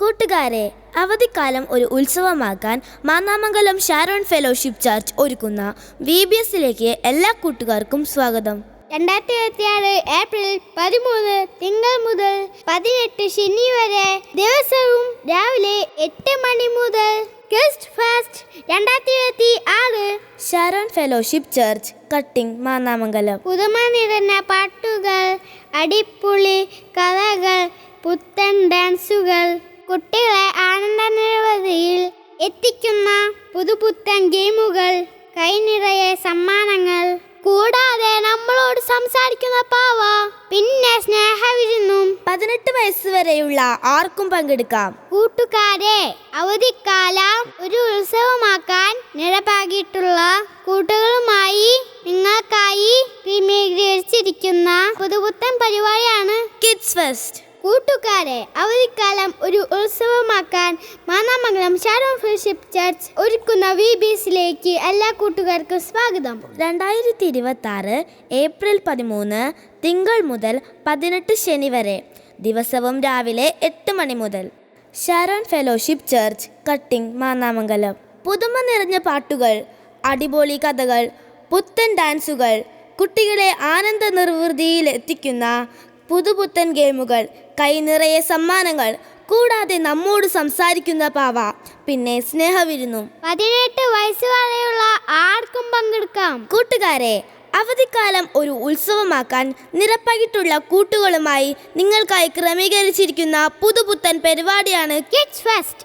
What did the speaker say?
കൂട്ടുകാരെ, അവധിക്കാലം ഒരു ഉത്സവമാക്കാൻ മാന്നാമംഗലം ഷാരോൺ ഫെലോഷിപ്പ് ചർച്ച് ഒരുക്കുന്ന VBSലേക്ക് എല്ലാ കൂട്ടുകാർക്കും സ്വാഗതം. 2026 ഏപ്രിൽ 13 തിങ്കൾ മുതൽ 18 ശനി വരെ ദിവസവും രാവിലെ 8 മണി മുതൽ guest fest 2026 Sharon fellowship church cutting Mannamangalam. പുതുമ നിറഞ്ഞ പാട്ടുകൾ, അടിപൊളി കഥകൾ, പുത്തൻ ഡാൻസുകൾ, കുട്ടികളെ ആനന്ദ നിരവധിയിൽ എത്തിക്കുന്ന പുതുപുത്തൻ ഗെയിമുകൾ, കൈനിറയെ സമ്മാനങ്ങൾ, കൂടാതെ നമ്മളോട് സംസാരിക്കുന്ന പാവ, പിന്നെ സ്നേഹവിരുന്നും. 18 വയസ്സ് വരെയുള്ള ആർക്കും പങ്കെടുക്കാം. കൂട്ടുകാരെ, അവധിക്കാലം ഒരു ഉത്സവമാക്കാൻ നിരപ്പാക്കിയിട്ടുള്ള കൂട്ടുകളുമായി നിങ്ങൾക്കായി ക്രമീകരിച്ചിരിക്കുന്ന പുതുപുത്തൻ പരിപാടിയാണ് കിഡ്സ് ഫെസ്റ്റ്. കൂട്ടുകാരെ, അവധിക്കാലം ഒരു ഉത്സവമാക്കാൻ മാന്നാമംഗലം ഷാരോൺ ഫെലോഷിപ്പ് ചർച്ച് ഒരുക്കുന്ന VBSലേക്ക് എല്ലാ കൂട്ടുകാർക്കും സ്വാഗതം. 2026 ഏപ്രിൽ 13 തിങ്കൾ മുതൽ 18 ശനി വരെ ദിവസവും രാവിലെ 8 മണി മുതൽ Sharon fellowship church cutting Mannamangalam. പുതുമ നിറഞ്ഞ പാട്ടുകൾ, അടിപൊളി കഥകൾ, പുത്തൻ ഡാൻസുകൾ, കുട്ടികളെ ആനന്ദ നിർവൃതിയിൽ എത്തിക്കുന്ന പുതുപുത്തൻ ഗെയിമുകൾ, കൈനിറയെ സമ്മാനങ്ങൾ, കൂടാതെ നമ്മോട് സംസാരിക്കുന്ന പാവ, പിന്നെ സ്നേഹവിരുന്നും. 18 വയസ്സ് വരെയുള്ള ആർക്കും പങ്കെടുക്കാം. കൂട്ടുകാരെ, അവധിക്കാലം ഒരു ഉത്സവമാക്കാൻ നിരപ്പായിട്ടുള്ള കൂട്ടുകളുമായി നിങ്ങൾക്കായി ക്രമീകരിച്ചിരിക്കുന്ന പുതുപുത്തൻ പരിപാടിയാണ് കിഡ്സ് ഫെസ്റ്റ്.